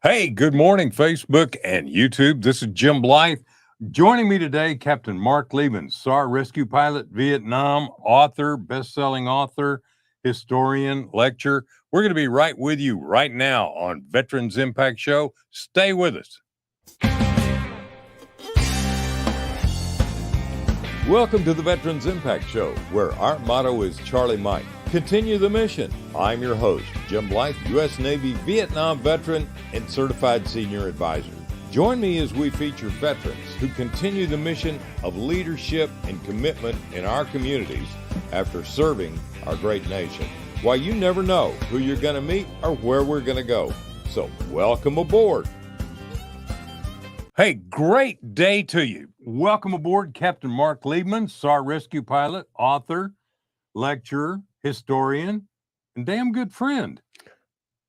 Hey, good morning, Facebook and YouTube. This is Jim Blythe. Joining me today, Captain Marc Liebman, SAR rescue pilot, Vietnam, author, best-selling author, historian, lecturer. We're going to be right with you right now on Veterans Impact Show. Stay with us. Welcome to the Veterans Impact Show, where our motto is Charlie Mike. Continue the mission. I'm your host, Jim Blythe, U.S. Navy Vietnam veteran and certified senior advisor. Join me as we feature veterans who continue the mission of leadership and commitment in our communities after serving our great nation. Why, you never know who you're going to meet or where we're going to go. So welcome aboard. Hey, great day to you. Welcome aboard, Captain Marc Liebman, SAR rescue pilot, author, lecturer, historian, and damn good friend.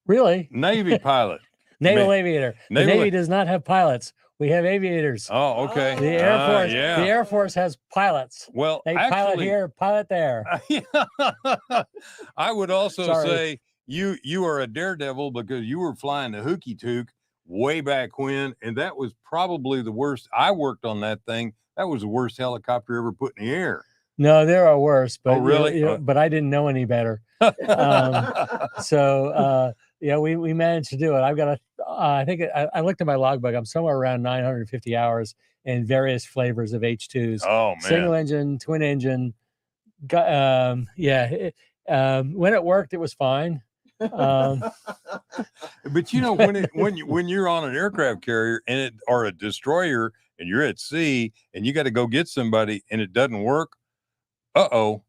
Really? Navy pilot. Naval aviator. The Navy does not have pilots. We have aviators. Oh, okay. The Air Force. Yeah. The Air Force has pilots. Well, they actually, pilot here, pilot there. I would also say you are a daredevil because you were flying the Hookie Took way back when, and that was probably the worst. I worked on that thing. That was the worst helicopter ever put in the air. No, there are worse, but really? But I didn't know any better. We managed to do it. I've got I looked at my logbook. I'm somewhere around 950 hours in various flavors of H2s. Oh man! Single engine, twin engine. When it worked, it was fine. But you know, when you're on an aircraft carrier or a destroyer and you're at sea and you got to go get somebody and it doesn't work. All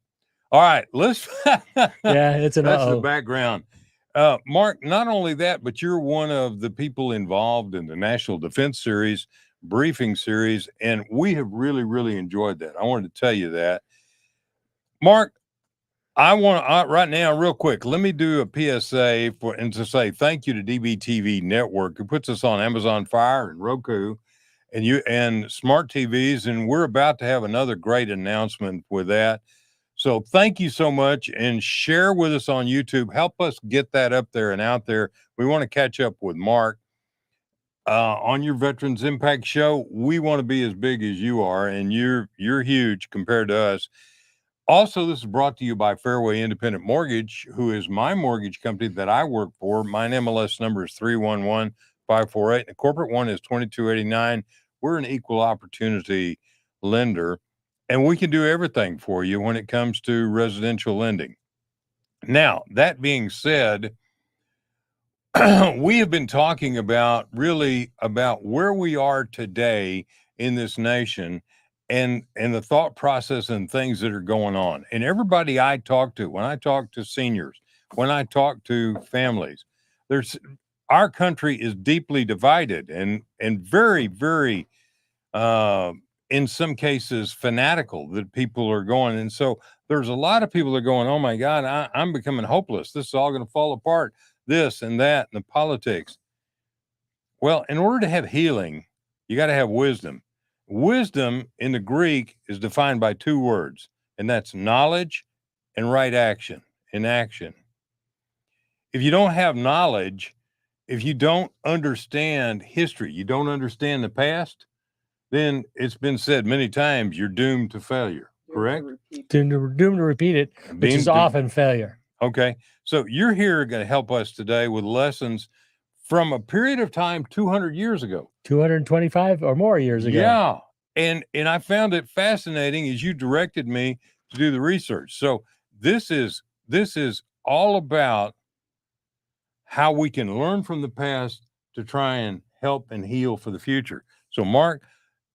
right, let's. It's an that's the background. Marc, not only that, but you're one of the people involved in the National Defense Series briefing series, and we have really, really enjoyed that. I wanted to tell you that, Marc. I want to right now, real quick. Let me do a PSA and to say thank you to DBTV Network, who puts us on Amazon Fire and Roku, and smart TVs, and we're about to have another great announcement with that. So thank you so much, and share with us on YouTube. Help us get that up there and out there. We want to catch up with Marc on your Veterans Impact Show. We want to be as big as you are, and you're huge compared to us. Also, this is brought to you by Fairway Independent Mortgage, who is my mortgage company that I work for. My MLS number is 311-548. And the corporate one is 2289. We're an equal opportunity lender, and we can do everything for you when it comes to residential lending. Now, that being said, we have been talking about where we are today in this nation and the thought process and things that are going on. And everybody I talk to, when I talk to seniors, when I talk to families, our country is deeply divided and very, very, in some cases, fanatical that people are going. And so there's a lot of people that are going, oh my God, I'm becoming hopeless. This is all going to fall apart, this and that, and the politics. Well, in order to have healing, you got to have wisdom. Wisdom in the Greek is defined by two words, and that's knowledge and right action, in action. If you don't have knowledge, if you don't understand history, you don't understand the past, then it's been said many times, you're doomed to failure, correct? Doomed to repeat it, which is often failure. Okay, so you're here going to help us today with lessons from a period of time 200 years ago. 225 or more years ago. Yeah, and I found it fascinating as you directed me to do the research. So this is all about how we can learn from the past to try and help and heal for the future. So Marc,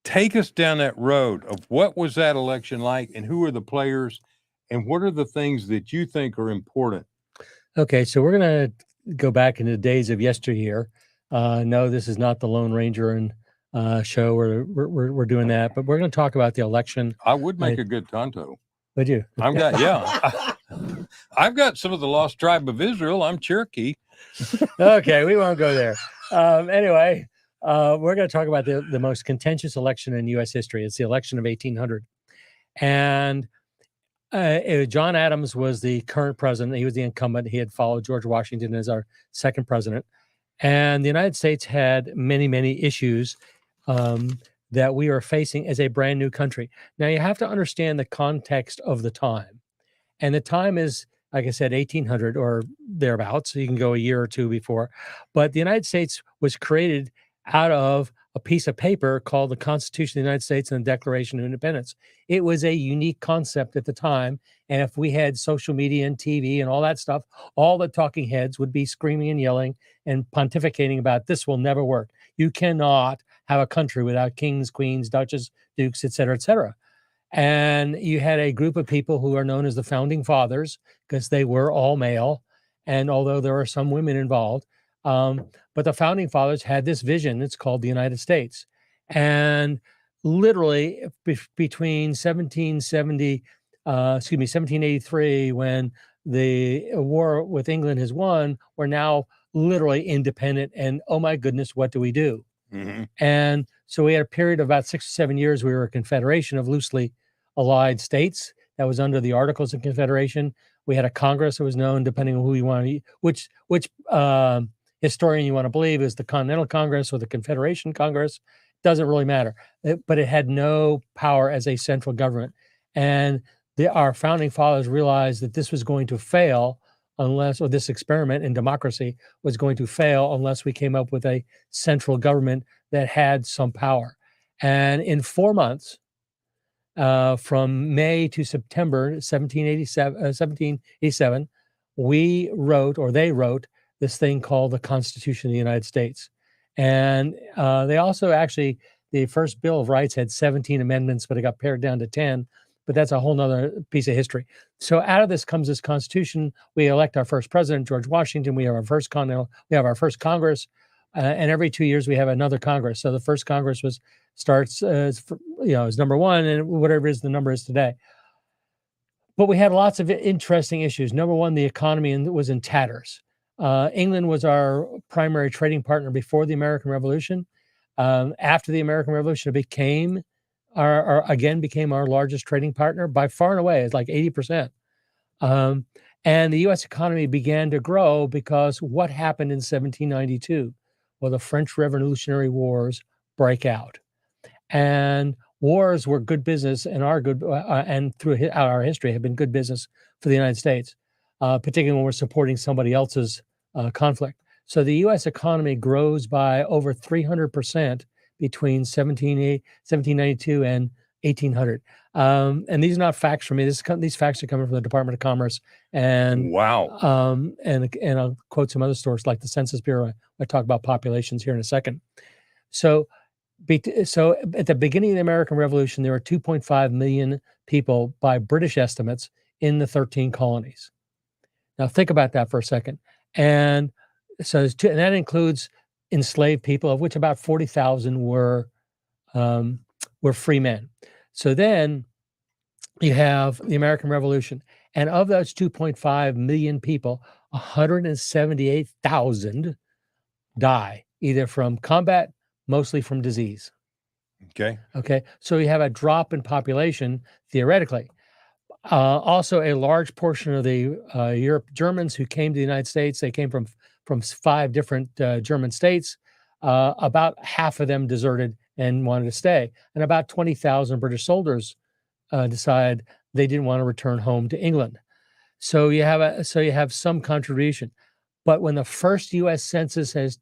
take us down that road of what was that election like and who are the players and what are the things that you think are important? Okay, so we're going to go back into the days of yesteryear. No, this is not the Lone Ranger and show where we're doing that, but we're going to talk about the election. I would make a good Tonto. Would you? I've got some of the lost tribe of Israel. I'm Cherokee. Okay, we won't go there. Anyway, we're going to talk about the most contentious election in U.S. history. It's the election of 1800, and John Adams was the current president. He was the incumbent. He had followed George Washington as our second president. And the United States had many, many issues that we are facing as a brand new country. Now, you have to understand the context of the time. And the time is, like I said, 1800 or thereabouts. So you can go a year or two before. But the United States was created out of a piece of paper called the Constitution of the United States and the Declaration of Independence. It was a unique concept at the time. And if we had social media and TV and all that stuff, all the talking heads would be screaming and yelling and pontificating about this will never work. You cannot have a country without kings, queens, duchess, dukes, et cetera, et cetera. And you had a group of people who are known as the founding fathers because they were all male. And although there are some women involved, but the founding fathers had this vision. It's called the United States. And literally between 1783, when the war with England has won, we're now literally independent. And oh my goodness, what do we do? Mm-hmm. And so we had a period of about 6 or 7 years. We were a confederation of loosely allied states that was under the Articles of Confederation. We had a Congress that was known, depending on who you want to, which historian you want to believe is the Continental Congress or the Confederation Congress. Doesn't really matter. But it had no power as a central government. And our founding fathers realized that this was going to fail unless, or this experiment in democracy was going to fail unless we came up with a central government that had some power. And in 4 months, from May to September 1787, we wrote, or they wrote, this thing called the Constitution of the United States. And they also actually, the first Bill of Rights had 17 amendments, but it got pared down to 10. But that's a whole nother piece of history. So out of this comes this Constitution. We elect our first president, George Washington. We have our first we have our first Congress, and every 2 years we have another Congress. So the first Congress starts as number one, and whatever is the number is today. But we had lots of interesting issues. Number one, the economy was in tatters. England was our primary trading partner before the American Revolution. After the American Revolution, it became became our largest trading partner by far and away. It's like 80%. And the U.S. economy began to grow because what happened in 1792? Well, the French Revolutionary Wars break out. And wars were good business and are good, and through our history have been good business for the United States, particularly when we're supporting somebody else's conflict. So the U.S. economy grows by over 300% between 1792 and 1800. And these are not facts from me. These facts are coming from the Department of Commerce. And wow. And I'll quote some other sources like the Census Bureau. I talk about populations here in a second. So at the beginning of the American Revolution, there were 2.5 million people by British estimates in the 13 colonies. Now think about that for a second. And so and that includes enslaved people, of which about 40,000 were free men. So then you have the American Revolution, and of those 2.5 million people, 178,000 die either from combat, mostly from disease. Okay. So you have a drop in population theoretically. Also, a large portion of the Germans who came to the United States, they came from 5 different German states. About half of them deserted and wanted to stay, and about 20,000 British soldiers decided they didn't want to return home to England. So you have some contribution. But when the first U.S. census is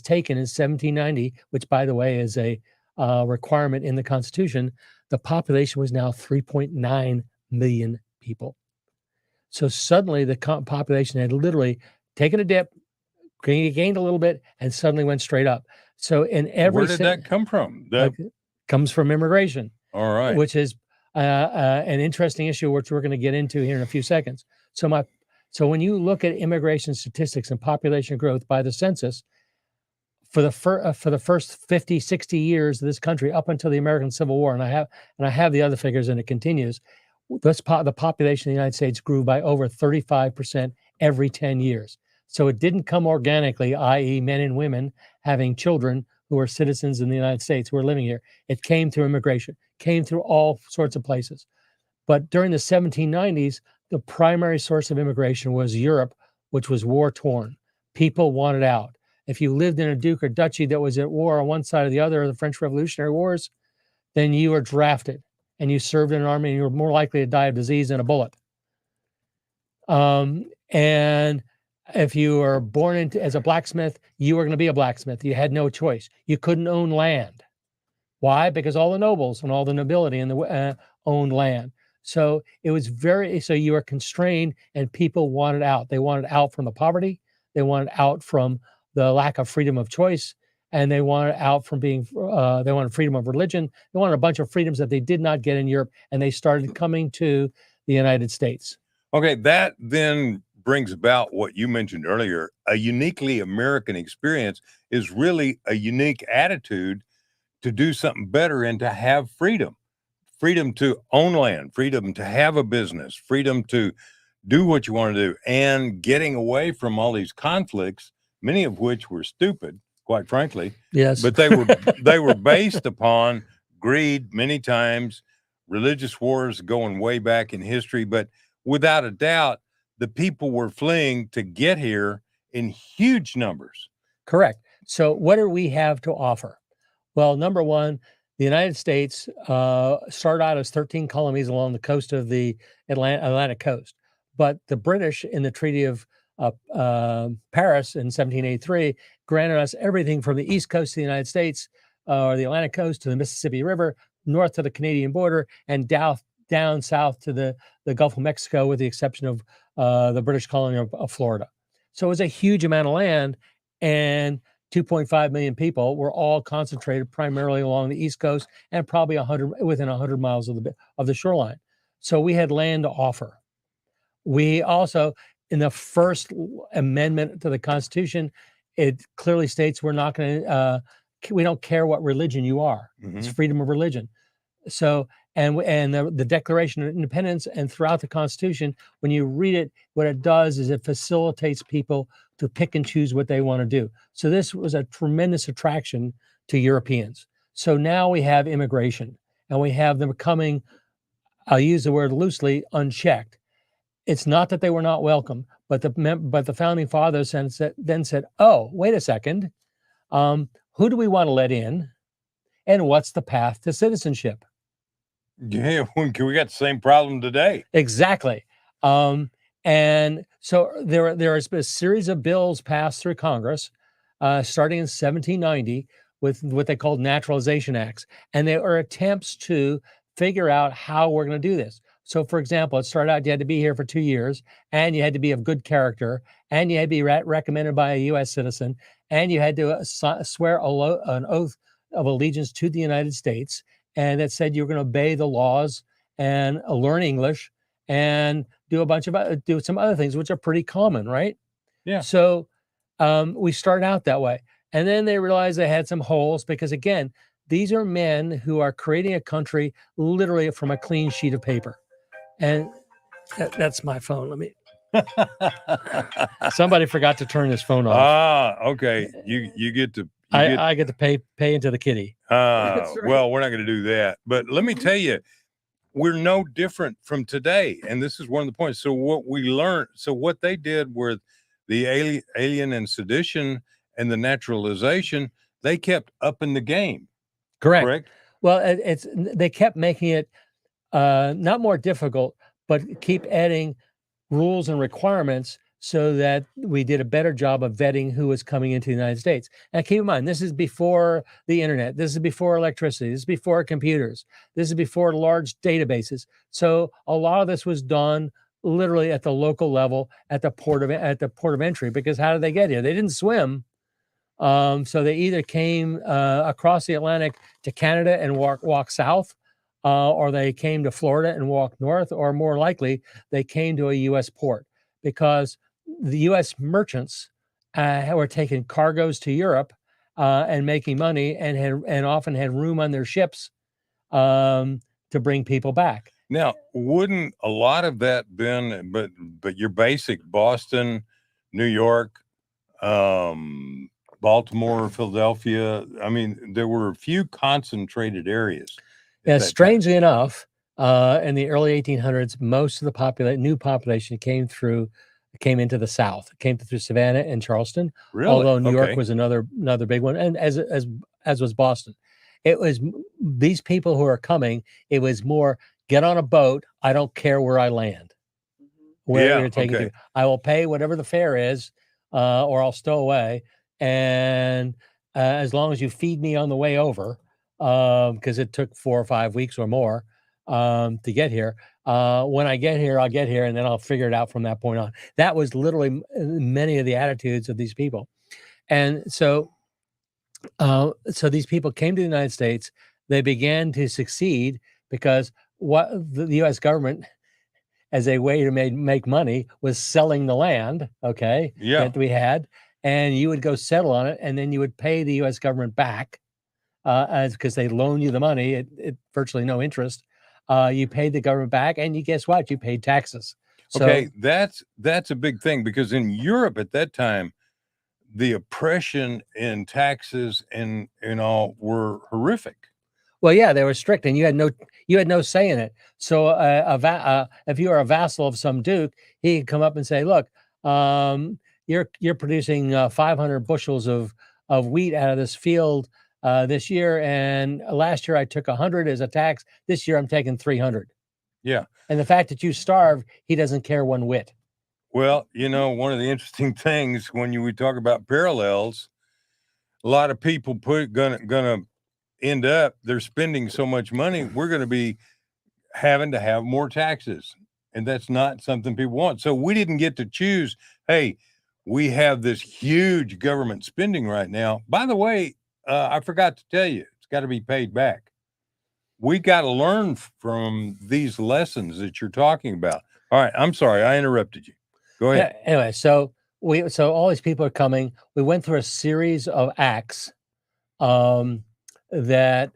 taken in 1790, which by the way is a requirement in the Constitution, the population was now 3.9 million people. So suddenly the population had literally taken a dip, gained a little bit, and suddenly went straight up. So in every where did that come from? That comes from immigration. All right, which is an interesting issue, which we're going to get into here in a few seconds. So when you look at immigration statistics and population growth by the census, for the first 50, 60 years of this country, up until the American Civil War, and I have the other figures, and it continues. The population of the United States grew by over 35% every 10 years. So it didn't come organically, i.e., men and women having children who are citizens in the United States who are living here. It came through immigration, came through all sorts of places. But during the 1790s, the primary source of immigration was Europe, which was war-torn. People wanted out. If you lived in a duke or duchy that was at war on one side or the other of the French Revolutionary Wars, then you were drafted and you served in an army and you were more likely to die of disease than a bullet. And if you were born into as a blacksmith, you were going to be a blacksmith. You had no choice. You couldn't own land. Why? Because all the nobles and all the nobility in the owned land. So it was so you were constrained, and people wanted out. They wanted out from the poverty. They wanted out from the lack of freedom of choice, and they wanted out from being. They wanted freedom of religion. They wanted a bunch of freedoms that they did not get in Europe, and they started coming to the United States. Okay, that then brings about what you mentioned earlier. A uniquely American experience is really a unique attitude to do something better and to have freedom. Freedom to own land, freedom to have a business, freedom to do what you want to do, and getting away from all these conflicts, many of which were stupid, quite frankly. Yes. But they were based upon greed many times, religious wars going way back in history. But without a doubt, the people were fleeing to get here in huge numbers. Correct. So what do we have to offer? Well, number one, the United States started out as 13 colonies along the coast of the Atlantic coast. But the British, in the Treaty of Paris in 1783, granted us everything from the east coast of the United States, or the Atlantic coast, to the Mississippi River, north to the Canadian border, and down south to the Gulf of Mexico, with the exception of the British colony of Florida. So it was a huge amount of land, and 2.5 million people were all concentrated primarily along the East Coast and probably within 100 miles of the shoreline. So we had land to offer. We also, in the first amendment to the Constitution, it clearly states we don't care what religion you are. Mm-hmm. It's freedom of religion. So, and the Declaration of Independence and throughout the Constitution, when you read it, what it does is it facilitates people to pick and choose what they want to do. So this was a tremendous attraction to Europeans. So now we have immigration, and we have them coming, I'll use the word loosely, unchecked. It's not that they were not welcome, but the founding fathers then said, oh, wait a second, who do we want to let in, and what's the path to citizenship? Yeah, we got the same problem today. Exactly. And so there has been a series of bills passed through Congress, starting in 1790, with what they called naturalization acts. And they are attempts to figure out how we're going to do this. So, for example, it started out you had to be here for 2 years, and you had to be of good character, and you had to be recommended by a U.S. citizen, and you had to swear an oath of allegiance to the United States, and that said you were going to obey the laws and learn English and do some other things, which are pretty common, right? Yeah. So we started out that way. And then they realized they had some holes because, again, these are men who are creating a country literally from a clean sheet of paper. And that's my phone. Let me. Somebody forgot to turn this phone off. Ah, okay. You get to. I get to pay into the kitty. Right. Well, we're not going to do that. But let me tell you, we're no different from today. And this is one of the points. So what we learned, what they did with the alien and sedition and the naturalization, they kept up in the game. Correct? Well, they kept making it not more difficult, but keep adding rules and requirements so that we did a better job of vetting who was coming into the United States. And keep in mind, this is before the internet. This is before electricity. This is before computers. This is before large databases. So a lot of this was done literally at the local level at the port of entry, because how did they get here? They didn't swim. So they either came across the Atlantic to Canada and walk south, or they came to Florida and walked north, or more likely, they came to a U.S. port, because the U.S. merchants were taking cargoes to Europe and making money, and often had room on their ships to bring people back. Now, wouldn't a lot of that been, but your basic Boston, New York, Baltimore, Philadelphia, I mean, there were a few concentrated areas. Yeah, strangely enough, in the early 1800s, most of the new population came through came into the South, came through Savannah and Charleston, Really? although New York Okay. was another big one, and as was Boston. It was these people who are coming, it was more get on a boat, I don't care where I land, where Yeah, you're taking okay. to. I will pay whatever the fare is, or I'll stow away, and as long as you feed me on the way over, because it took 4 or 5 weeks or more to get here. When I get here, I'll get here, and then I'll figure it out from that point on. That was literally many of the attitudes of these people, and so these people came to the United States. They began to succeed because what the U.S. government, as a way to make money, was selling the land. Okay, Yeah. that we had, and you would go settle on it, and then you would pay the U.S. government back, as because they loan you the money at virtually no interest. You paid the government back, and you guess what? You paid taxes. So, Okay, that's a big thing because in Europe at that time, the oppression and taxes and all were horrific. well, yeah, they were strict, and you had no say in it. So, if you were a vassal of some duke, he could come up and say, "Look, you're producing 500 bushels of wheat out of this field this year, and last year I took 100 as a tax. This year I'm taking 300." Yeah. And the fact that you starve, he doesn't care one whit. Well, one of the interesting things when we talk about parallels, a lot of people gonna end up they're spending so much money, we're gonna be having to have more taxes. And that's not something people want. So we didn't get to choose, hey, we have this huge government spending right now. By the way, I forgot to tell you, it's got to be paid back. We got to learn from these lessons that you're talking about. All right, I'm sorry, I interrupted you. Go ahead. Anyway, so all these people are coming. We went through a series of acts that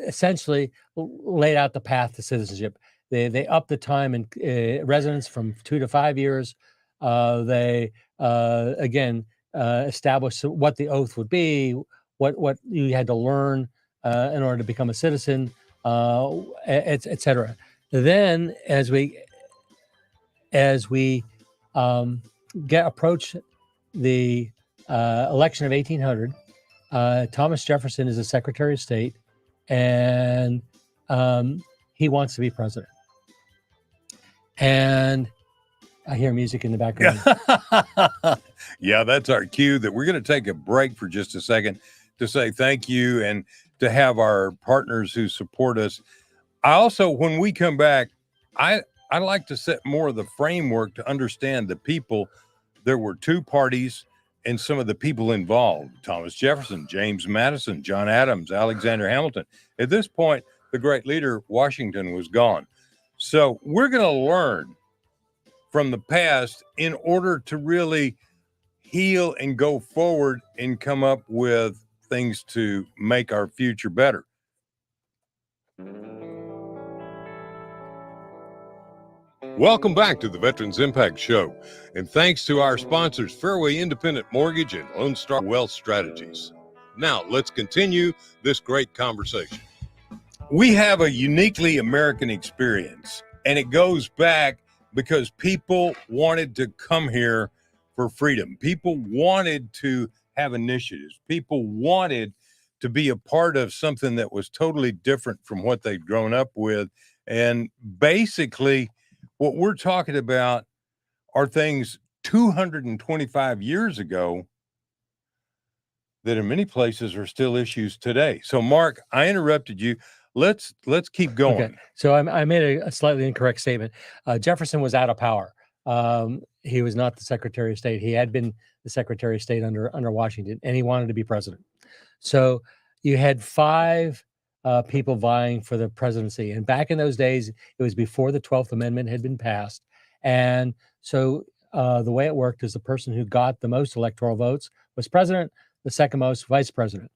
essentially laid out the path to citizenship. They upped the time in residence from 2 to 5 years. They again established what the oath would be, what you had to learn in order to become a citizen, et cetera. Then, as we approach the election of 1800, Thomas Jefferson is the Secretary of State, and he wants to be president. And I hear music in the background. Yeah, that's our cue that we're going to take a break for just a second to say thank you and to have our partners who support us. I also, when we come back, I like to set more of the framework to understand the people. There were two parties and some of the people involved: Thomas Jefferson, James Madison, John Adams, Alexander Hamilton. At this point, the great leader, Washington, was gone. So we're going to learn from the past in order to really heal and go forward and come up with things to make our future better. Welcome back to the Veterans Impact Show, and thanks to our sponsors, Fairway Independent Mortgage and Lone Star Wealth Strategies. Now, let's continue this great conversation. We have a uniquely American experience, and it goes back because people wanted to come here for freedom. People wanted to have initiatives. People wanted to be a part of something that was totally different from what they'd grown up with. And basically, what we're talking about are things 225 years ago that in many places are still issues today. So, Mark, I interrupted you. Let's keep going. Okay. So I made a slightly incorrect statement. Jefferson was out of power. He was not the Secretary of State. He had been the Secretary of State under Washington, and he wanted to be president. So you had 5 people vying for the presidency. And back in those days, it was before the 12th Amendment had been passed. And so the way it worked is the person who got the most electoral votes was president, the second most vice president.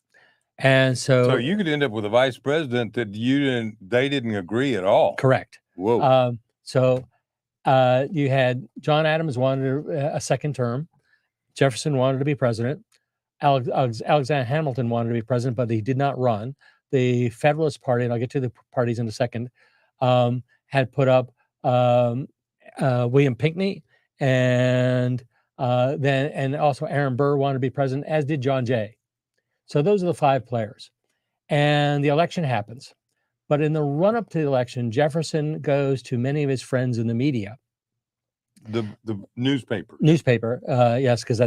And so you could end up with a vice president that they didn't agree at all. Correct. Whoa. So you had John Adams wanted a second term. Jefferson wanted to be president. Alexander Hamilton wanted to be president, but he did not run. The Federalist Party, and I'll get to the parties in a second, had put up William Pinckney and and also Aaron Burr wanted to be president, as did John Jay. So those are the 5 players. And the election happens. But in the run-up to the election, Jefferson goes to many of his friends in the media. The newspaper. Yes, because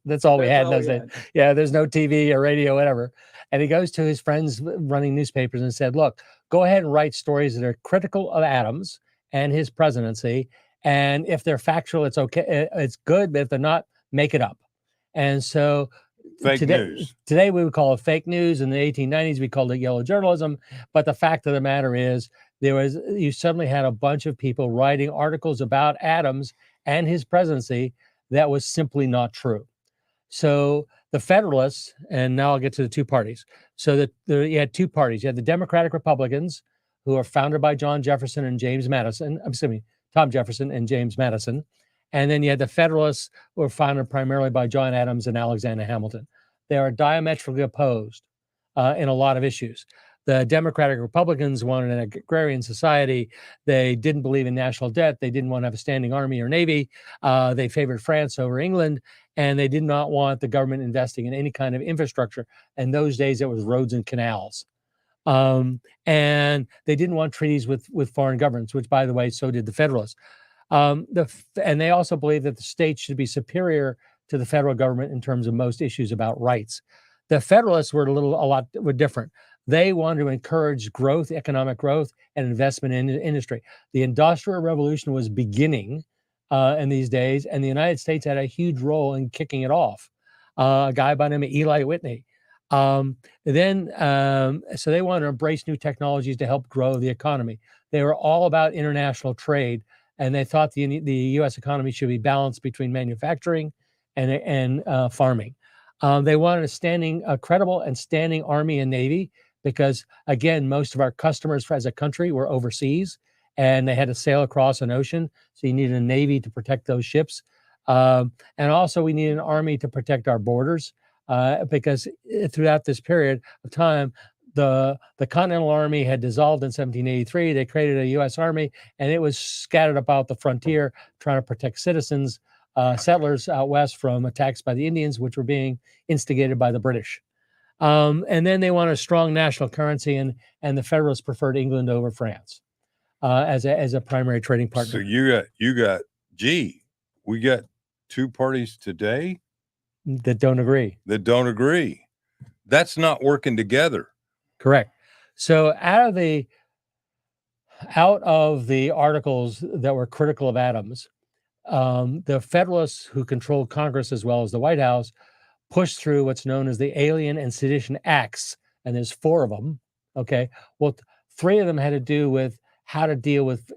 that's all we had in those days. Yeah, there's no TV or radio, whatever. And he goes to his friends running newspapers and said, look, go ahead and write stories that are critical of Adams and his presidency. And if they're factual, it's okay. It's good. But if they're not, make it up. And so news. Today we would call it fake news. In the 1890s, we called it yellow journalism. But the fact of the matter is, you suddenly had a bunch of people writing articles about Adams and his presidency that was simply not true. So the Federalists, and now I'll get to the 2 parties. So you had 2 parties. You had the Democratic Republicans, who are founded by John Jefferson and James Madison. Tom Jefferson and James Madison. And then you had the Federalists, who were founded primarily by John Adams and Alexander Hamilton. They are diametrically opposed in a lot of issues. The Democratic Republicans wanted an agrarian society. They didn't believe in national debt. They didn't want to have a standing army or navy. They favored France over England, and they did not want the government investing in any kind of infrastructure. In those days, it was roads and canals. And they didn't want treaties with foreign governments, which, by the way, so did the Federalists. And they also believed that the states should be superior to the federal government in terms of most issues about rights. The Federalists were were different. They wanted to encourage growth, economic growth, and investment in industry. The Industrial Revolution was beginning in these days, and the United States had a huge role in kicking it off. A guy by the name of Eli Whitney. So they wanted to embrace new technologies to help grow the economy. They were all about international trade, and they thought the U.S. economy should be balanced between manufacturing and farming. They wanted a credible and standing army and navy because, again, most of our customers as a country were overseas, and they had to sail across an ocean. So you needed a navy to protect those ships. And also we needed an army to protect our borders because throughout this period of time, the Continental Army had dissolved in 1783. They created a U.S. Army, and it was scattered about the frontier trying to protect citizens, settlers out west from attacks by the Indians, which were being instigated by the British. And then they wanted a strong national currency, and the Federalists preferred England over France as a primary trading partner. So we got 2 parties today that don't agree. That's not working together. Correct. So out of the articles that were critical of Adams, the Federalists, who controlled Congress as well as the White House, pushed through what's known as the Alien and Sedition Acts, and there's 4 of them. Okay, well, 3 of them had to do with how to deal with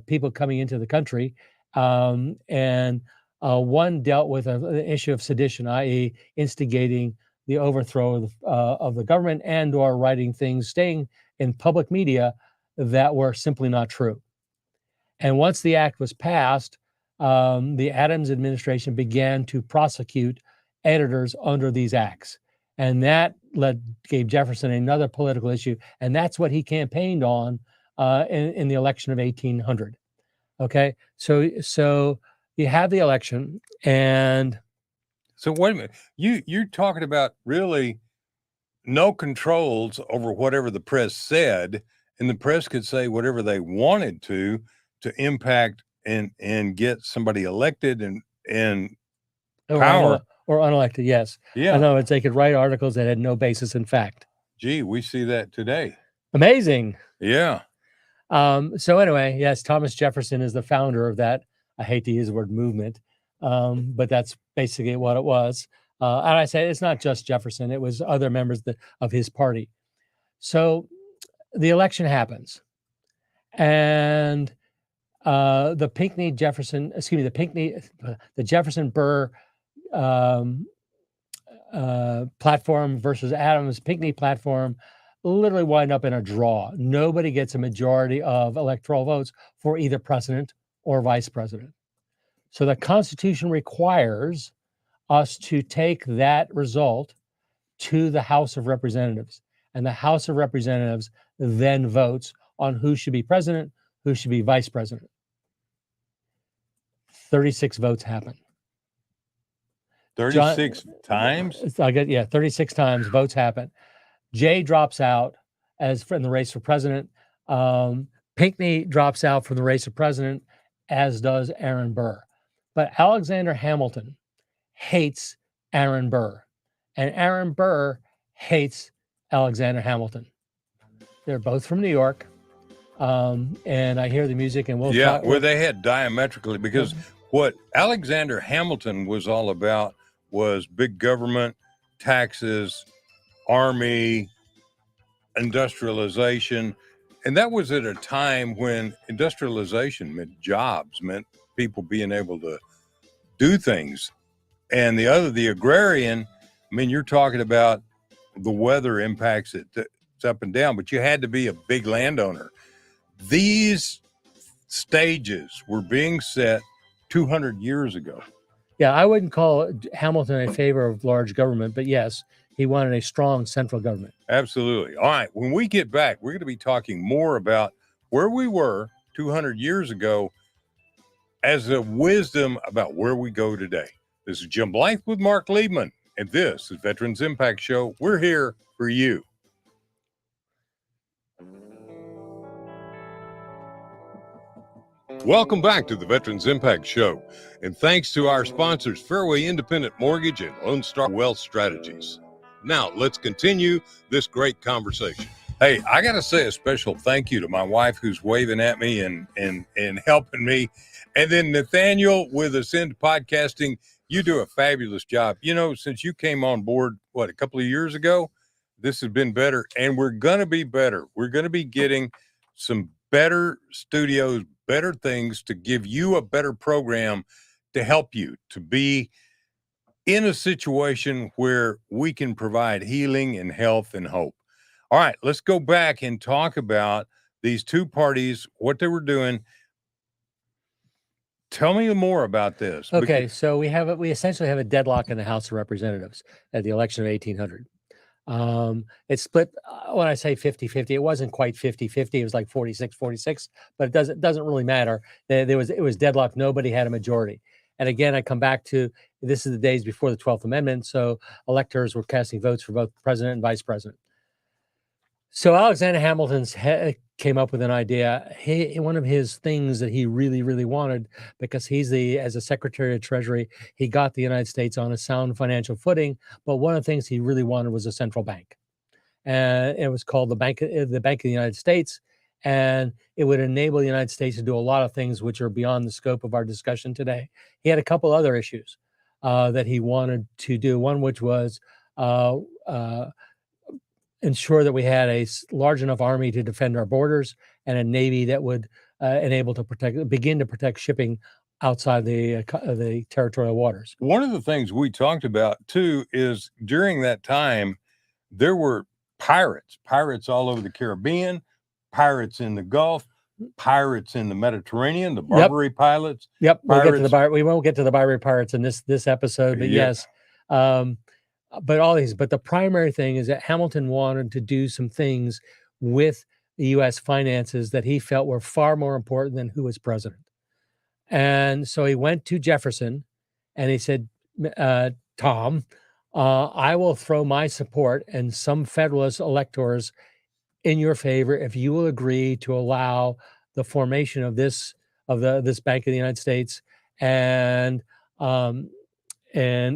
people coming into the country, and one dealt with the issue of sedition, i.e., instigating the overthrow of the government and/or writing things, staying in public media that were simply not true. And once the act was passed, the Adams administration began to prosecute editors under these acts. And that gave Jefferson another political issue. And that's what he campaigned on in the election of 1800. Okay, so you have the election, and so wait a minute. You're talking about really no controls over whatever the press said, and the press could say whatever they wanted to impact and get somebody elected and power or unelected. Yes, yeah. In other words, they could write articles that had no basis in fact. Gee, we see that today. Amazing. Yeah. So anyway, yes, Thomas Jefferson is the founder of that. I hate to use the word movement, but that's basically what it was. And I say it's not just Jefferson; it was other members of his party. So the election happens, and the Jefferson Burr platform versus Adams Pinckney platform literally wind up in a draw. Nobody gets a majority of electoral votes for either president or vice president. So the Constitution requires us to take that result to the House of Representatives. And the House of Representatives then votes on who should be president, who should be vice president. 36 votes happen. 36 times? I get, yeah, 36 times votes happen. Jay drops out in the race for president. Pinckney drops out from the race for president, as does Aaron Burr. But Alexander Hamilton hates Aaron Burr, and Aaron Burr hates Alexander Hamilton. They're both from New York. And I hear the music, and we'll yeah, where they had diametrically, because what Alexander Hamilton was all about was big government, taxes, army, industrialization. And that was at a time when industrialization meant jobs, meant people being able to do things. And the agrarian, I mean, you're talking about the weather impacts it. It's up and down, but you had to be a big landowner. These stages were being set 200 years ago. Yeah, I wouldn't call Hamilton in favor of large government, but yes, he wanted a strong central government. Absolutely. All right, when we get back, we're going to be talking more about where we were 200 years ago as a wisdom about where we go today. This is Jim Blythe with Marc Liebman, and this is Veterans Impact Show. We're here for you. Welcome back to the Veterans Impact Show, and thanks to our sponsors, Fairway Independent Mortgage and Lone Star Wealth Strategies. Now, let's continue this great conversation. Hey, I got to say a special thank you to my wife who's waving at me and helping me. And then Nathaniel with Ascend Podcasting, you do a fabulous job. You know, since you came on board, a couple of years ago, this has been better, and we're going to be better. We're going to be getting some better studios, better things to give you a better program to help you to be in a situation where we can provide healing and health and hope. All right, let's go back and talk about these two parties, what they were doing. Tell me more about this. Okay, so we essentially have a deadlock in the House of Representatives at the election of 1800. It split, when I say 50-50, it wasn't quite 50-50. It was like 46-46, but it doesn't really matter. It was deadlocked. Nobody had a majority. And again, I come back to, this is the days before the 12th Amendment. So electors were casting votes for both president and vice president. So Alexander Hamilton came up with an idea. One of his things that he really, really wanted, because as a Secretary of Treasury, he got the United States on a sound financial footing. But one of the things he really wanted was a central bank, and it was called the Bank of the United States. And it would enable the United States to do a lot of things which are beyond the scope of our discussion today. He had a couple other issues that he wanted to do. One which was ensure that we had a large enough army to defend our borders, and a navy that would enable to begin to protect shipping outside the territorial waters. One of the things we talked about too is during that time there were pirates all over the Caribbean, pirates in the Gulf, pirates in the Mediterranean, the Barbary pilots. Yep, we won't get to the Barbary pirates in this episode, but yes. But all these, but the primary thing is that Hamilton wanted to do some things with the U.S. finances that he felt were far more important than who was president. And so he went to Jefferson and he said, Tom, I will throw my support and some Federalist electors in your favor if you will agree to allow the formation of this Bank of the United States and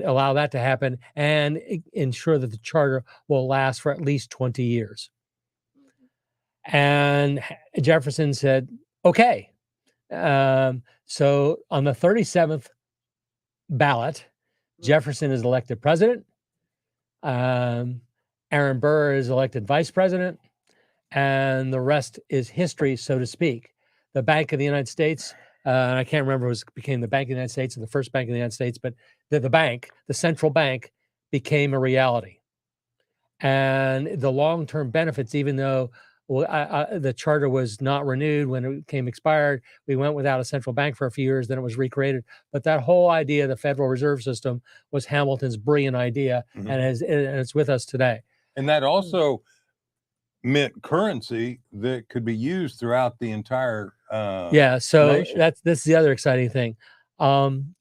allow that to happen and ensure that the charter will last for at least 20 years. And Jefferson said, okay. So on the 37th ballot, Jefferson is elected president. Aaron Burr is elected vice president. And the rest is history, so to speak. The Bank of the United States, I can't remember if it became the Bank of the United States or the first Bank of the United States, but the central bank became a reality. And the long-term benefits, even though the charter was not renewed when it became expired, we went without a central bank for a few years, then it was recreated. But that whole idea of the Federal Reserve System was Hamilton's brilliant idea, and it's with us today. And that also meant currency that could be used throughout the entire so nation. this is the other exciting thing. In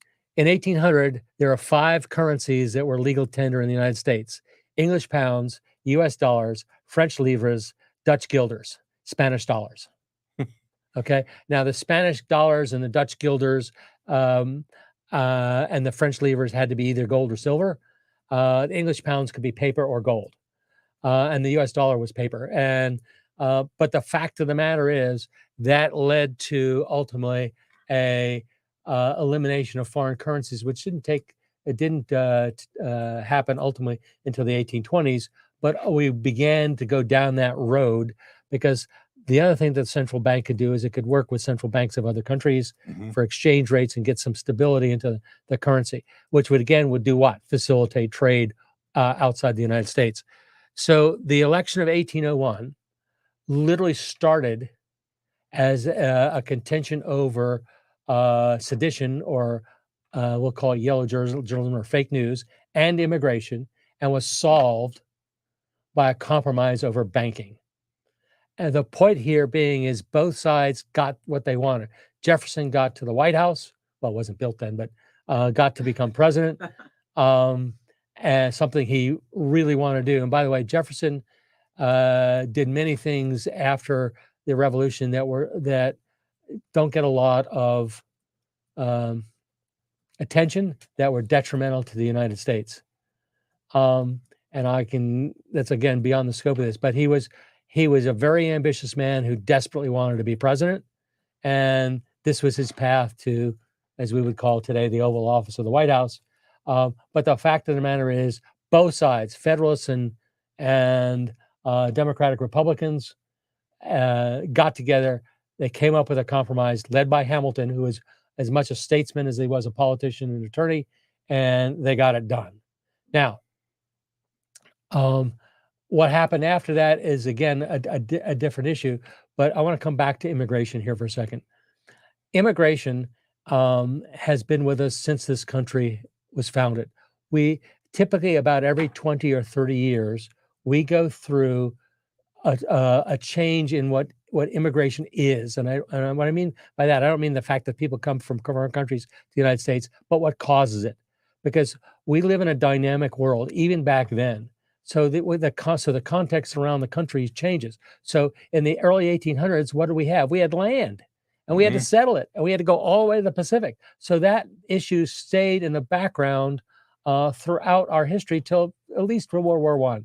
1800, there are 5 currencies that were legal tender in the United States: English pounds, U.S. dollars, French livres, Dutch guilders, Spanish dollars. Okay. Now the Spanish dollars and the Dutch guilders and the French livres had to be either gold or silver. The English pounds could be paper or gold, and the U.S. dollar was paper. And but the fact of the matter is that led to ultimately a elimination of foreign currencies, which didn't happen ultimately until the 1820s. But we began to go down that road because the other thing that the central bank could do is it could work with central banks of other countries for exchange rates and get some stability into the currency, which would do what? Facilitate trade outside the United States. So the election of 1801 literally started as a contention over sedition, or we'll call it yellow journalism or fake news, and immigration, and was solved by a compromise over banking. And the point here being is both sides got what they wanted. Jefferson got to the White House. Well, it wasn't built then, but got to become president, and something he really wanted to do. And by the way, Jefferson did many things after the Revolution that don't get a lot of attention, that were detrimental to the United States. And that's again beyond the scope of this, but he was a very ambitious man who desperately wanted to be president. And this was his path to, as we would call today, the Oval Office of the White House. But the fact of the matter is both sides, Federalists and Democratic Republicans, got together. They came up with a compromise led by Hamilton, who was as much a statesman as he was a politician and attorney, and they got it done. Now, what happened after that is, again, a different issue, but I want to come back to immigration here for a second. Immigration has been with us since this country was founded. We typically, about every 20 or 30 years, we go through a change in what immigration is. And what I mean by that, I don't mean the fact that people come from foreign countries to the United States, but what causes it. Because we live in a dynamic world, even back then. So the context around the country changes. So in the early 1800s, what did we have? We had land, and we had to settle it, and we had to go all the way to the Pacific. So that issue stayed in the background throughout our history till at least World War I.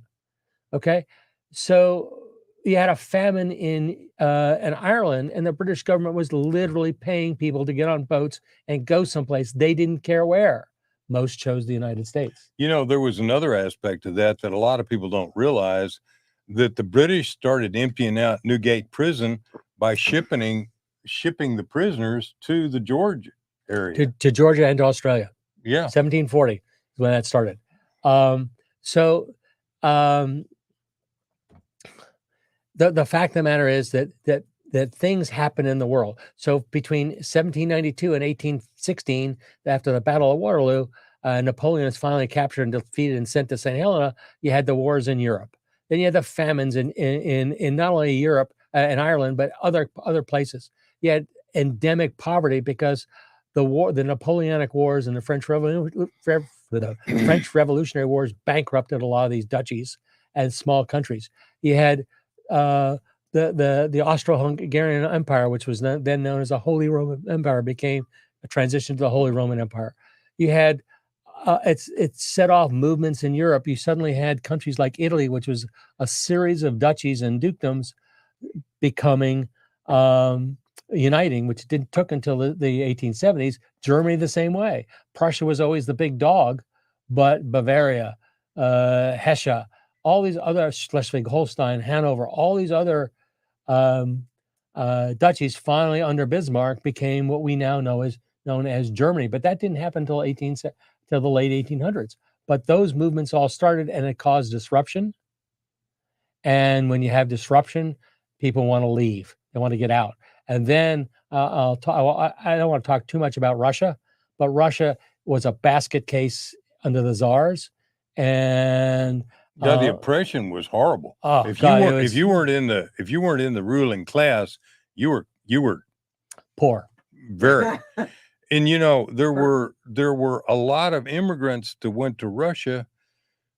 Okay, so you had a famine in Ireland, and the British government was literally paying people to get on boats and go someplace. They didn't care where. Most chose the United States. You know, there was another aspect of that a lot of people don't realize, that the British started emptying out Newgate Prison by shipping the prisoners to the Georgia area. To Georgia and to Australia. Yeah. 1740 is when that started. The fact of the matter is that things happen in the world. So between 1792 and 1816, after the Battle of Waterloo, Napoleon is finally captured and defeated and sent to St. Helena. You had the wars in Europe. Then you had the famines in not only Europe and Ireland, but other places. You had endemic poverty because the Napoleonic Wars and the French Revolutionary Wars bankrupted a lot of these duchies and small countries. You had the Austro-Hungarian Empire, which was then known as the Holy Roman Empire, became a transition to the Holy Roman Empire. You had it set off movements in Europe. You suddenly had countries like Italy, which was a series of duchies and dukedoms becoming uniting, which took until the 1870s. Germany the same way. Prussia was always the big dog, but Bavaria, Hesse, all these other, Schleswig-Holstein, Hanover, all these other duchies finally under Bismarck became what we now know as known as Germany. But that didn't happen until the late 1800s. But those movements all started, and it caused disruption. And when you have disruption, people want to leave. They want to get out. And then I don't want to talk too much about Russia, but Russia was a basket case under the czars, and the oppression was horrible. Oh, if God, you weren't in the ruling class, you were poor. Very. And there were a lot of immigrants that went to Russia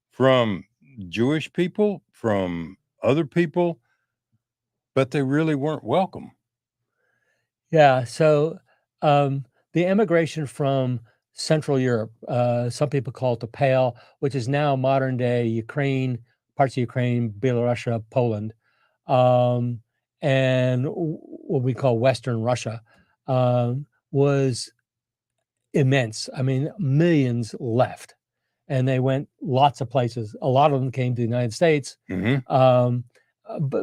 from Jewish people, from other people, but they really weren't welcome. Yeah. So the immigration from Central Europe, some people call it the Pale, which is now modern day Ukraine, parts of Ukraine, Belarus, Poland, um, and what we call Western Russia, was immense. I mean, millions left, and they went lots of places. A lot of them came to the United States, Mm-hmm.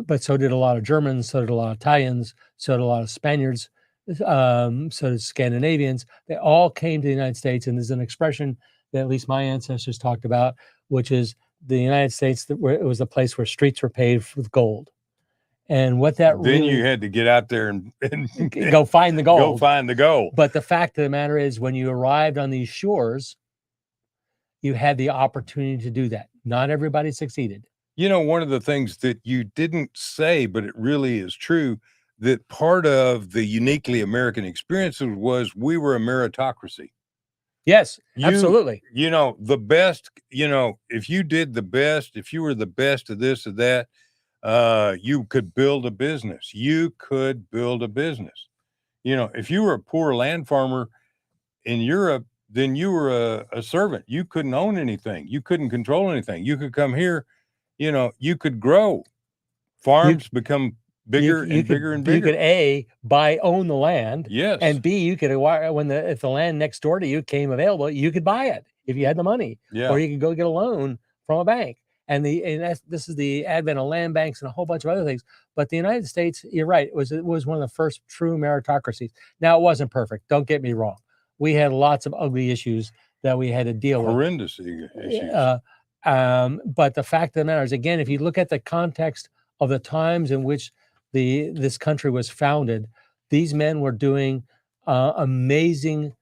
but so did a lot of Germans, so did a lot of Italians, so did a lot of Spaniards, so did Scandinavians. They all came to the United States, and there's an expression that at least my ancestors talked about, which is the United States, where it was a place where streets were paved with gold. And what that Then really you had to get out there and go find the gold. Go find the gold. But the fact of the matter is, when you arrived on these shores, you had the opportunity to do that. Not everybody succeeded. One of the things that you didn't say, but it really is true, that part of the uniquely American experience was we were a meritocracy. Yes, absolutely. The best, if you did the best, if you were the best of this or that, you could build a business. You could build a business. If you were a poor land farmer in Europe, then you were a servant. You couldn't own anything. You couldn't control anything. You could come here, you could grow. Farms become bigger and bigger and bigger. You could own the land. Yes. And B, you could if the land next door to you came available, you could buy it if you had the money. Yeah. Or you could go get a loan from a bank. And this is the advent of land banks and a whole bunch of other things. But the United States, you're right, it was one of the first true meritocracies. Now, it wasn't perfect. Don't get me wrong. We had lots of ugly issues that we had to deal with. Horrendous issues. But the fact of the matter is, again, if you look at the context of the times in which this country was founded, these men were doing amazing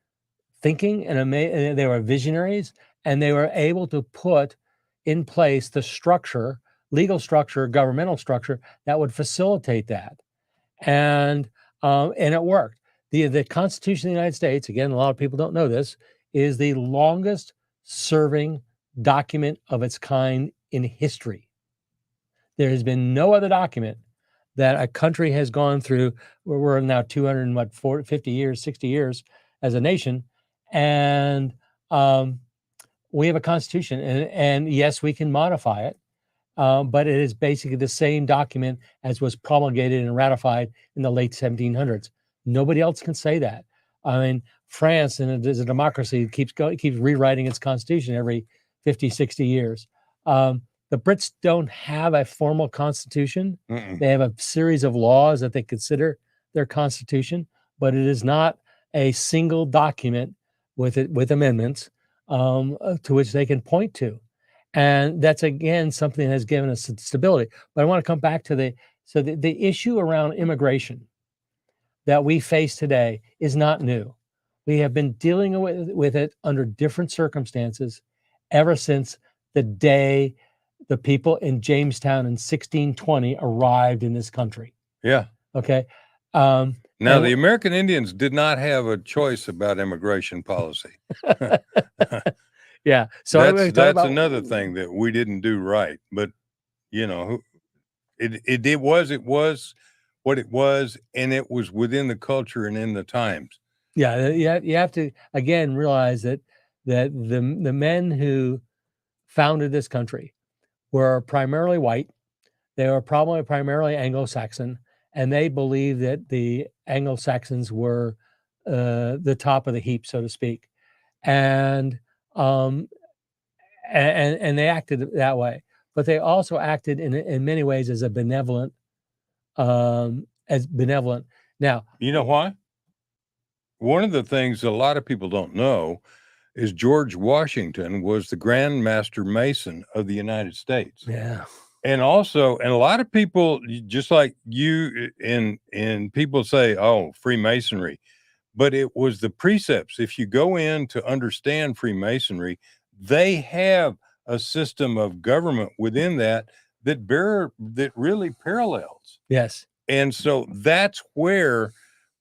thinking, and they were visionaries, and they were able to put in place the structure, legal structure, governmental structure that would facilitate that, and it worked. The Constitution of the United States, again, a lot of people don't know this, is the longest serving document of its kind in history. There has been no other document that a country has gone through, where we're now 50 years, 60 years as a nation, and we have a constitution, and yes, we can modify it, but it is basically the same document as was promulgated and ratified in the late 1700s. Nobody else can say that. I mean, France, and it is a democracy, keeps rewriting its constitution every 50, 60 years. The Brits don't have a formal constitution. They have a series of laws that they consider their constitution, but it is not a single document with amendments to which they can point to. And that's, again, something that has given us stability. But I want to come back to the issue around immigration that we face today is not new. We have been dealing with it under different circumstances ever since the day the people in Jamestown in 1620 arrived in this country. Yeah. Okay. Now, the American Indians did not have a choice about immigration policy. Yeah. So that's another thing that we didn't do right. But, it was what it was, and it was within the culture and in the times. Yeah. You have to, again, realize that the men who founded this country were primarily white. They were probably primarily Anglo-Saxon, and they believed that the Anglo-Saxons were the top of the heap, so to speak, and they acted that way. But they also acted in many ways as benevolent. Now, you know why? One of the things a lot of people don't know is George Washington was the Grand Master Mason of the United States. Yeah. And also, and a lot of people, just like you, and people say, oh, Freemasonry, but it was the precepts. If you go in to understand Freemasonry, they have a system of government within that really parallels. Yes. And so that's where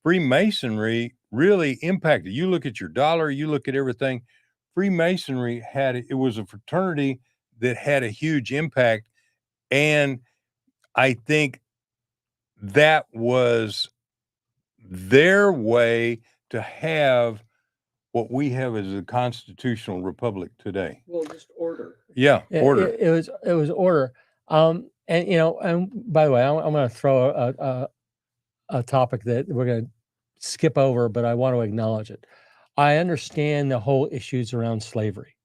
Freemasonry really impacted. You look at your dollar, you look at everything. Freemasonry it was a fraternity that had a huge impact. And I think that was their way to have what we have as a constitutional republic today. Well, just order. Yeah, order. It was order. And and by the way, I'm going to throw a topic that we're going to skip over, but I want to acknowledge it. I understand the whole issues around slavery.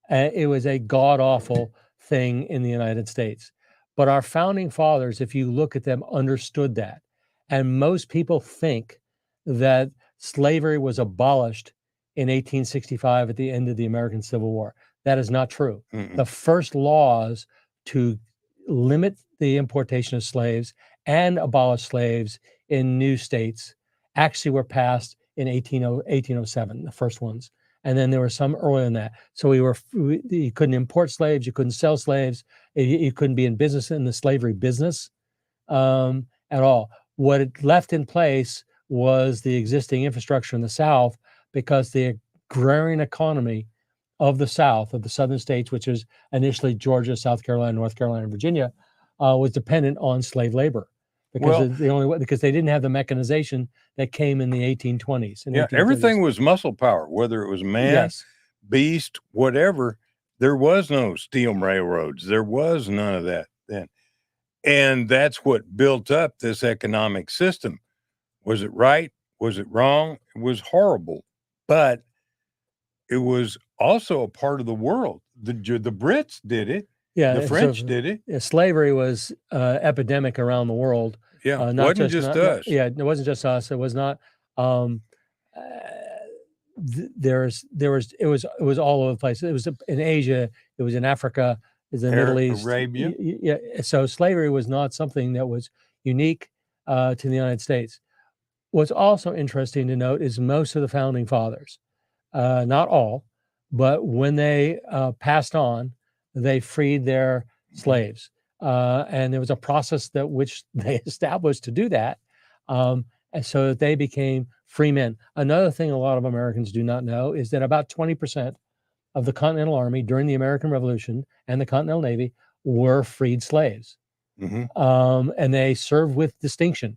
It was a god awful thing in the United States. But our founding fathers, if you look at them, understood that. And most people think that slavery was abolished in 1865 at the end of the American Civil War. That is not true. Mm-mm. The first laws to limit the importation of slaves and abolish slaves in new states actually were passed in 1807, the first ones. And then there were some earlier than that. So you couldn't import slaves, you couldn't sell slaves, you couldn't be in business in the slavery business at all. What it left in place was the existing infrastructure in the South, because the agrarian economy of the South, of the southern states, which is initially Georgia, South Carolina, North Carolina, and Virginia, was dependent on slave labor. Because the only way, because they didn't have the mechanization that came in the 1820s. And Yeah, 1830s. everything was muscle power, whether it was man, Yes. beast, whatever. There was no steam railroads. There was none of that then. And that's what built up this economic system. Was it right? Was it wrong? It was horrible. But it was also a part of the world. The Brits did it. Yeah, The French did it. Slavery was epidemic around the world. Yeah, Not wasn't just us. Yeah, it wasn't just us. It was not. It was all over the place. It was in Asia. It was in Africa. It was in the Middle East. Arabia. Yeah. So slavery was not something that was unique to the United States. What's also interesting to note is most of the founding fathers, not all, but when they passed on, they freed their slaves. And there was a process which they established to do that. And so that they became free men. Another thing a lot of Americans do not know is that about 20% of the Continental Army during the American Revolution and the Continental Navy were freed slaves. Mm-hmm. And they served with distinction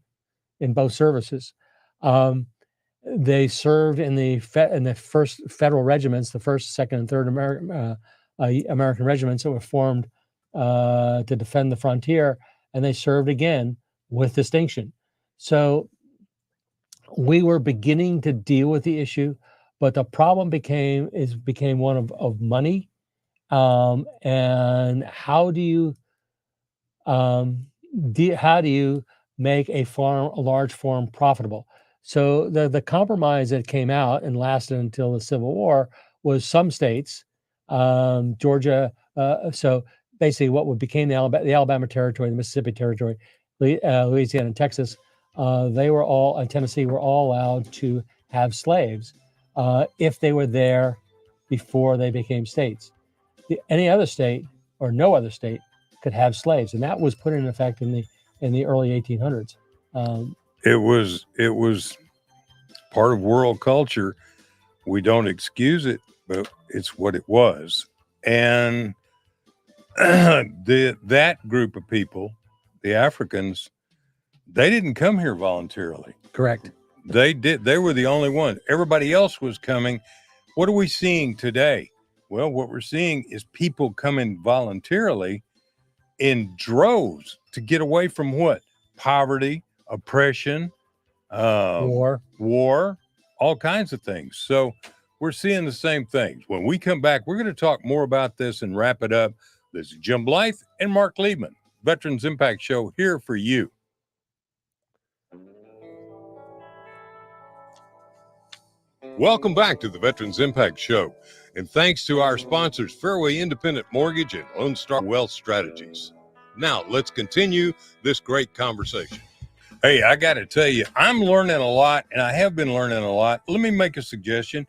in both services. They served in the first federal regiments, the first, second, and third American regiments that were formed to defend the frontier, and they served again with distinction. So we were beginning to deal with the issue, but the problem became one of money, and how do you make a large farm profitable? So the compromise that came out and lasted until the Civil War was some states, Georgia. So basically, what became the Alabama Territory, the Mississippi Territory, Louisiana, and Texas, they were all, and Tennessee, were all allowed to have slaves if they were there before they became states. Any other state or no other state could have slaves, and that was put in effect in the early 1800s. It was part of world culture. We don't excuse it, but it's what it was. And that group of people, the Africans, they didn't come here voluntarily. Correct. They did. They were the only one. Everybody else was coming. What are we seeing today? Well, what we're seeing is people coming voluntarily in droves to get away from what? Poverty, oppression, war, all kinds of things. So we're seeing the same things. When we come back, we're going to talk more about this and wrap it up. This is Jim Blythe and Marc Liebman, Veterans Impact Show, here for you. Welcome back to the Veterans Impact Show. And thanks to our sponsors, Fairway Independent Mortgage and Lone Star Wealth Strategies. Now, let's continue this great conversation. Hey, I got to tell you, I'm learning a lot, and I have been learning a lot. Let me make a suggestion.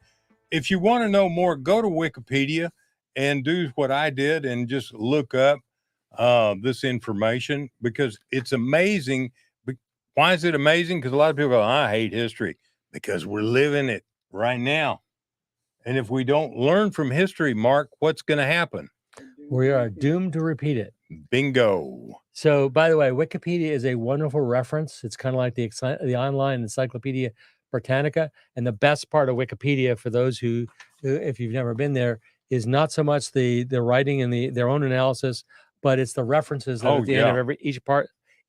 If you want to know more, go to Wikipedia and do what I did and just look up this information, because it's amazing. Why is it amazing? Because a lot of people go, I hate history. because we're living it right now. And if we don't learn from history, Mark, what's going to happen? We are doomed to repeat it. Bingo. So, by the way, Wikipedia is a wonderful reference. It's kind of like the online Encyclopedia Britannica. And the best part of Wikipedia, for those who if you've never been there, is not so much the writing and their own analysis, but it's the references that at the end of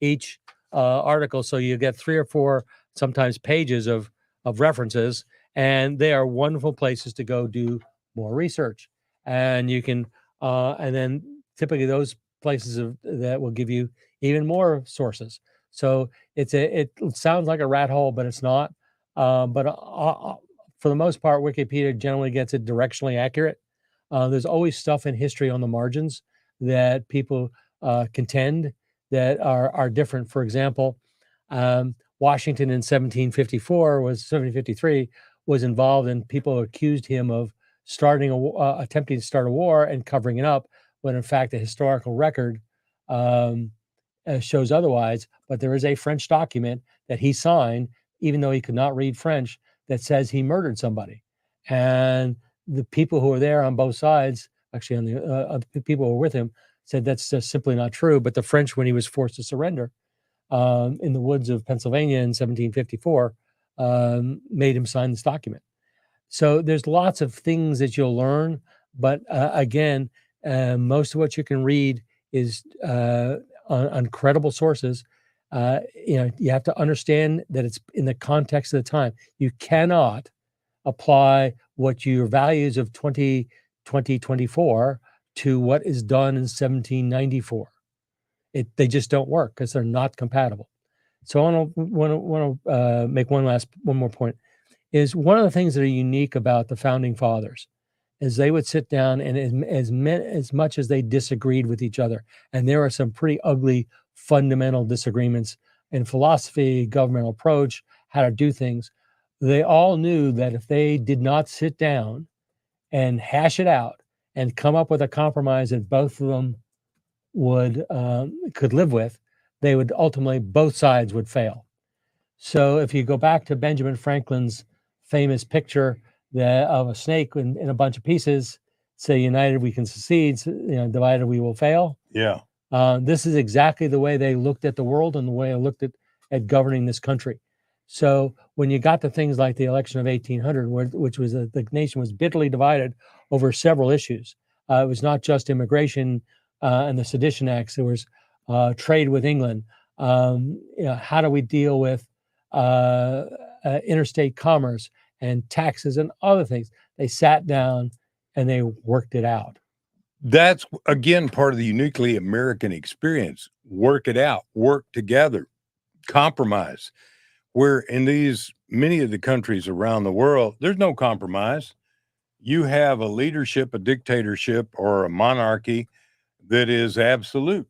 each article. So you get 3 or 4, sometimes pages of references, and they are wonderful places to go do more research. And you can, and then typically those places that will give you even more sources. So it sounds like a rat hole, but it's not. But for the most part, Wikipedia generally gets it directionally accurate. There's always stuff in history on the margins that people contend that are different. For example, Washington in 1753 was involved, and people accused him of attempting to start a war and covering it up, when in fact the historical record shows otherwise. But there is a French document that he signed, even though he could not read French, that says he murdered somebody. And the people who were there on both sides, actually on the people who were with him, said that's just simply not true. But the French, when he was forced to surrender in the woods of Pennsylvania in 1754, made him sign this document. So there's lots of things that you'll learn, but again, most of what you can read is on credible sources. You have to understand that it's in the context of the time. You cannot apply what your values of 2024 to what is done in 1794. They just don't work because they're not compatible. So I want to make one more point. Is one of the things that are unique about the founding fathers is they would sit down, and as much as they disagreed with each other, and there are some pretty ugly fundamental disagreements in philosophy, governmental approach, how to do things, they all knew that if they did not sit down and hash it out and come up with a compromise that both of them could live with, they would ultimately, both sides would fail. So if you go back to Benjamin Franklin's famous picture of a snake in a bunch of pieces, say united we can succeed, divided we will fail. Yeah. This is exactly the way they looked at the world and the way I looked at governing this country. So when you got to things like the election of 1800, which was the nation was bitterly divided over several issues. It was not just immigration and the Sedition Acts. There was trade with England. How do we deal with interstate commerce and taxes and other things? They sat down and they worked it out. That's, again, part of the uniquely American experience. Work it out, work together, compromise. Where in many of the countries around the world, there's no compromise. You have a leadership, a dictatorship, or a monarchy that is absolute.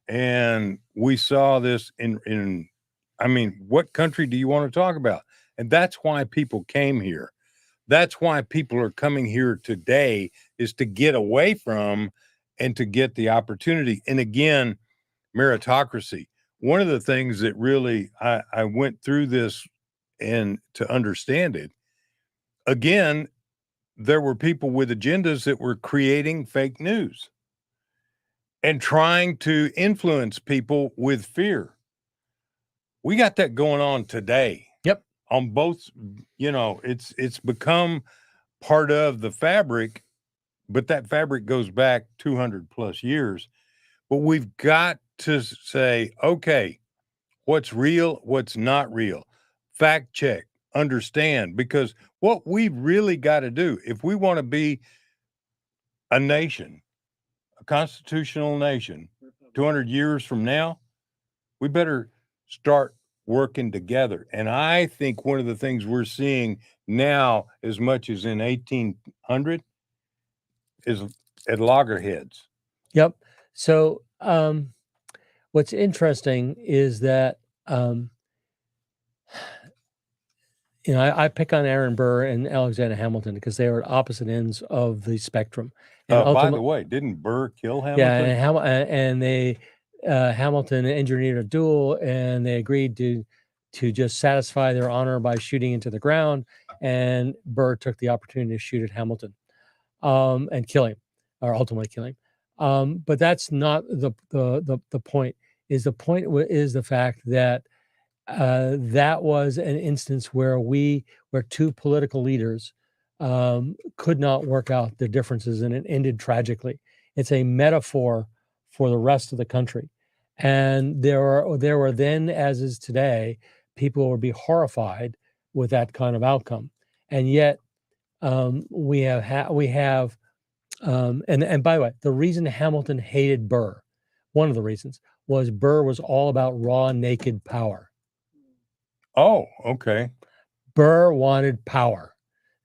And we saw this in what country do you want to talk about? And that's why people came here. That's why people are coming here today, is to get away from and to get the opportunity. And again, meritocracy. One of the things that really I went through this and to understand it, again, there were people with agendas that were creating fake news and trying to influence people with fear. We got that going on today. Yep. On both, it's become part of the fabric, but that fabric goes back 200 plus years. But we've got to say, okay, what's real, what's not real, fact check, understand, because what we really got to do, if we want to be a nation, a constitutional nation, 200 years from now, we better start working together. And I think one of the things we're seeing now, as much as in 1800, is at loggerheads. Yep. So what's interesting is that I pick on Aaron Burr and Alexander Hamilton because they are at opposite ends of the spectrum. And By the way, didn't Burr kill Hamilton? Yeah, and Hamilton engineered a duel, and they agreed to just satisfy their honor by shooting into the ground, and Burr took the opportunity to shoot at Hamilton and kill him, or ultimately kill him. But that's not the point. The point is the fact that that was an instance where two political leaders could not work out their differences, and it ended tragically. It's a metaphor for the rest of the country. And there were then, as is today, people would be horrified with that kind of outcome. And yet we have and by the way, the reason Hamilton hated Burr, one of the reasons, was Burr was all about raw, naked power. Oh, okay. Burr wanted power.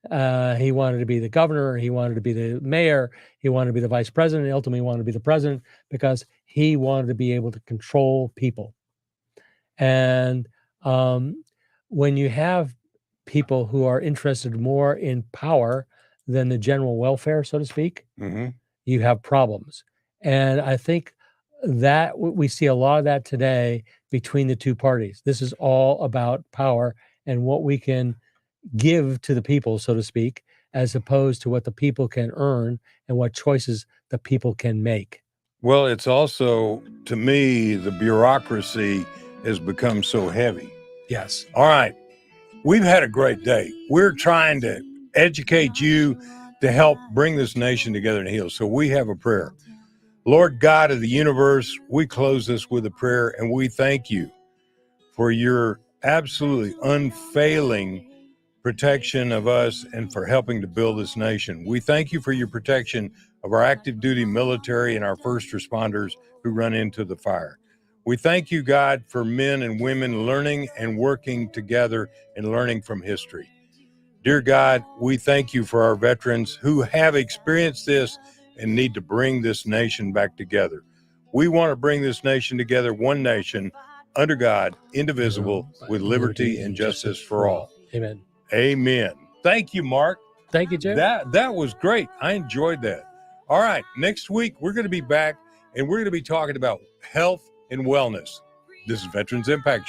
He wanted to be the governor. He wanted to be the mayor. He wanted to be the vice president. He ultimately wanted to be the president because he wanted to be able to control people. And when you have people who are interested more in power than the general welfare, so to speak, you have problems. And I think that we see a lot of that today between the two parties. This is all about power and what we can give to the people, so to speak, as opposed to what the people can earn and what choices the people can make. Well, it's also, to me, the bureaucracy has become so heavy. Yes. All right. We've had a great day. We're trying to educate you to help bring this nation together and heal. So we have a prayer. Lord God of the universe, we close this with a prayer, and we thank you for your absolutely unfailing protection of us and for helping to build this nation. We thank you for your protection of our active duty military and our first responders who run into the fire. We thank you, God, for men and women learning and working together and learning from history. Dear God, we thank you for our veterans who have experienced this and need to bring this nation back together. We want to bring this nation together, one nation, under God, indivisible, with liberty and justice for all. Amen. Amen. Thank you, Mark. Thank you, Jim. That was great. I enjoyed that. All right, next week we're going to be back, and we're going to be talking about health and wellness. This is Veterans Impact Show.